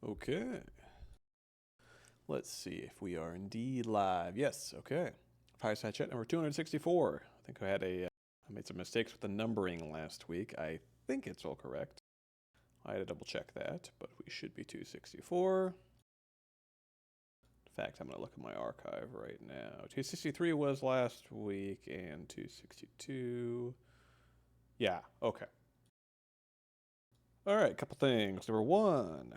Okay. Let's see if we are indeed live. Yes, okay. Fireside chat number 264. I think I made some mistakes with the numbering last week. I think it's all correct. I had to double check that, but we should be 264. In fact, I'm going to look at my archive right now. 263 was last week, and 262. Yeah, okay. All right, couple things. Number one,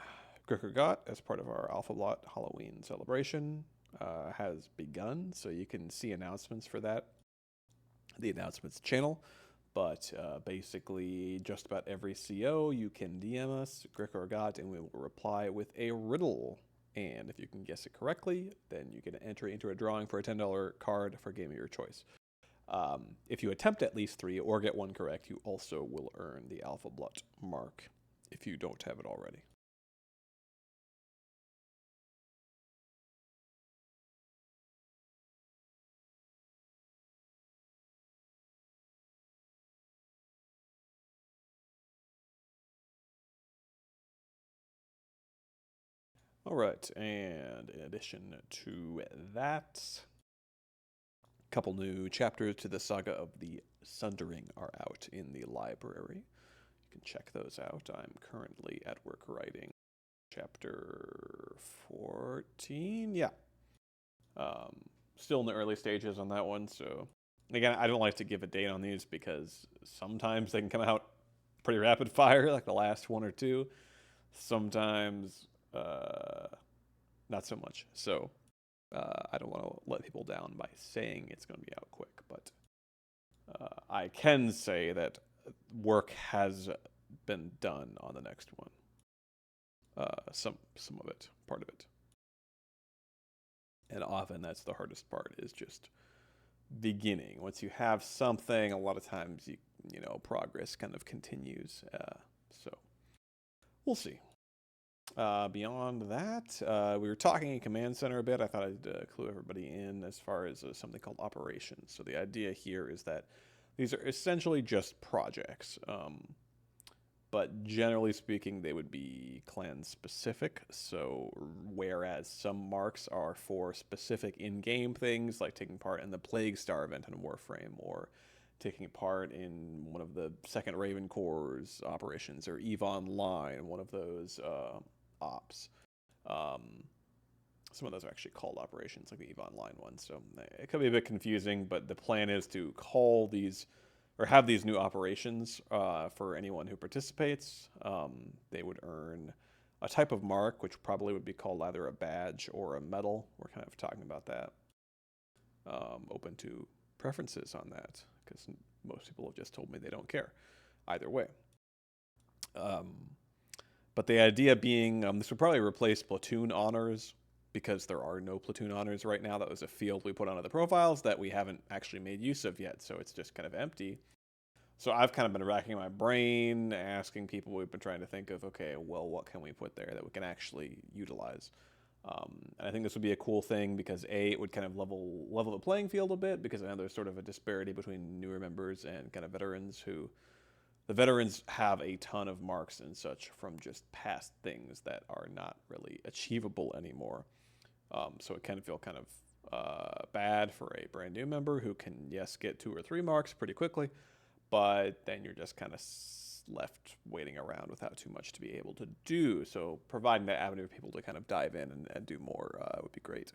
Gricker Got, as part of our Alpha Blot Halloween celebration, has begun, so you can see announcements for that, the announcements channel. But basically, just about every CO, you can DM us, Gricker Got, and we will reply with a riddle. And if you can guess it correctly, then you get an entry into a drawing for a $10 card for a game of your choice. If you attempt at least 3 or get 1 correct, you also will earn the Alpha Blot mark if you don't have it already. All right, and in addition to that, a couple new chapters to the Saga of the Sundering are out in the library. You can check those out. I'm currently at work writing chapter 14. Yeah. Um, Still in the early stages on that one, so again, I don't like to give a date on these because sometimes they can come out pretty rapid fire, like the last one or two. Sometimes not so much. So I don't want to let people down by saying it's going to be out quick, but I can say that work has been done on the next one. Some of it, part of it, and often that's the hardest part is just beginning. Once you have something, a lot of times progress kind of continues. So we'll see. Beyond that, we were talking in Command Center a bit. I thought I'd clue everybody in as far as something called operations. So the idea here is that these are essentially just projects, but generally speaking, they would be clan specific. So whereas some marks are for specific in-game things, like taking part in the Plague Star event in Warframe, or taking part in one of the Second Raven Corps operations, or EVE Online, one of those ops. Um, some of those are actually called operations, like the EVE Online one. So it could be a bit confusing, but the plan is to call these or have these new operations for anyone who participates. They would earn a type of mark, which probably would be called either a badge or a medal. We're kind of talking about that. Open to preferences on that, because most people have just told me they don't care either way. But the idea being, this would probably replace platoon honors, because there are no platoon honors right now. That was a field we put onto the profiles that we haven't actually made use of yet, so it's just kind of empty. So I've kind of been racking my brain, asking people. We've been trying to think of, okay, well, what can we put there that we can actually utilize? And I think this would be a cool thing because it would kind of level the playing field a bit, because I know there's sort of a disparity between newer members and kind of veterans who the veterans have a ton of marks and such from just past things that are not really achievable anymore. So it can feel kind of bad for a brand new member who can, yes, get 2 or 3 marks pretty quickly, but then you're just kind of left waiting around without too much to be able to do. So providing that avenue for people to kind of dive in and do more would be great.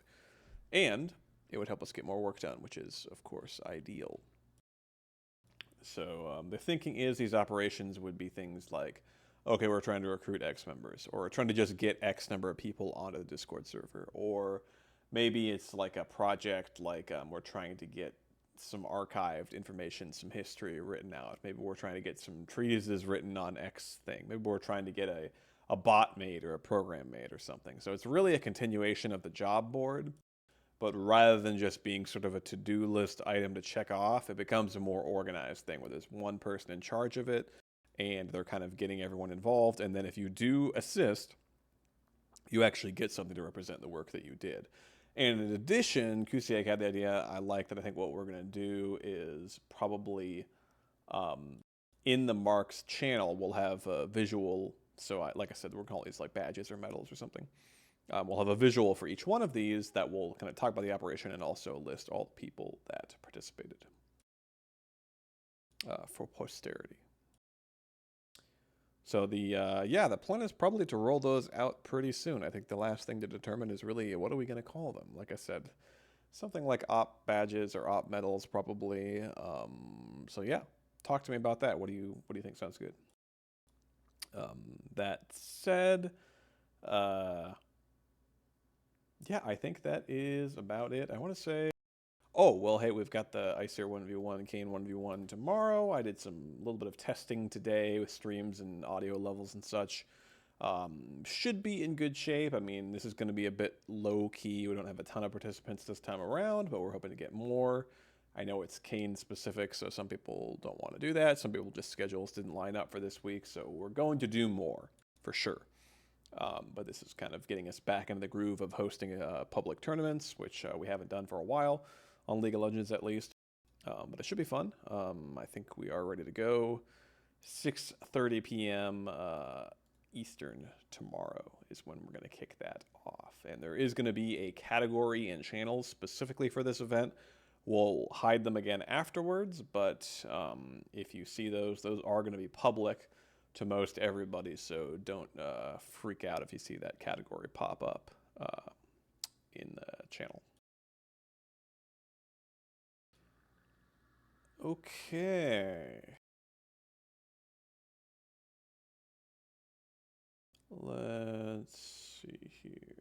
And it would help us get more work done, which is, of course, ideal. So the thinking is these operations would be things like, okay, we're trying to recruit X members, or we're trying to just get X number of people onto the Discord server, or maybe it's like a project like we're trying to get some archived information, some history written out. Maybe we're trying to get some treatises written on X thing. Maybe we're trying to get a bot made or a program made or something. So it's really a continuation of the job board, but rather than just being sort of a to-do list item to check off, it becomes a more organized thing where there's one person in charge of it and they're kind of getting everyone involved. And then if you do assist, you actually get something to represent the work that you did. And in addition, Kusiak had the idea I like that I think what we're going to do is probably in the Marks channel, we'll have visual So, like I said, we're calling these like badges or medals or something. We'll have a visual for each one of these that will kind of talk about the operation and also list all the people that participated for posterity. So the plan is probably to roll those out pretty soon. I think the last thing to determine is really what are we going to call them. Like I said, something like op badges or op medals probably. So yeah, talk to me about that. What do you think sounds good? That said, uh, yeah, I think that is about it. I want to say, oh well, hey, we've got the Icer 1v1, Kane 1v1 tomorrow. I did some little bit of testing today with streams and audio levels and such. Should be in good shape. I mean, this is going to be a bit low key. We don't have a ton of participants this time around, but we're hoping to get more. I know it's Kane specific, so some people don't want to do that. Some people just schedules didn't line up for this week, so we're going to do more for sure. But this is kind of getting us back into the groove of hosting public tournaments, which we haven't done for a while, on League of Legends at least. But it should be fun. I think we are ready to go. 6:30 p.m. Eastern tomorrow is when we're going to kick that off. And there is going to be a category and channels specifically for this event. We'll hide them again afterwards, but if you see those are going to be public to most everybody, so don't freak out if you see that category pop up in the channel. Okay. Let's see here.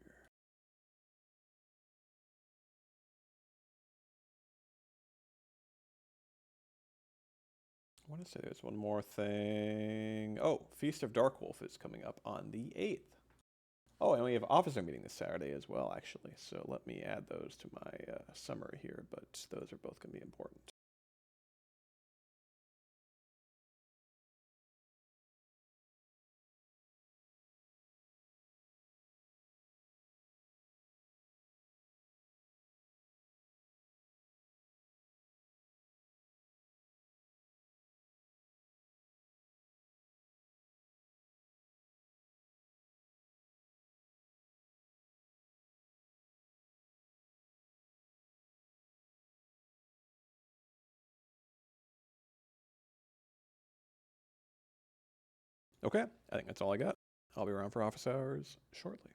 I want to say there's one more thing. Oh, Feast of Darkwolf is coming up on the 8th. Oh, and we have officer meeting this Saturday as well, actually. So let me add those to my summary here, but those are both going to be important. Okay, I think that's all I got. I'll be around for office hours shortly.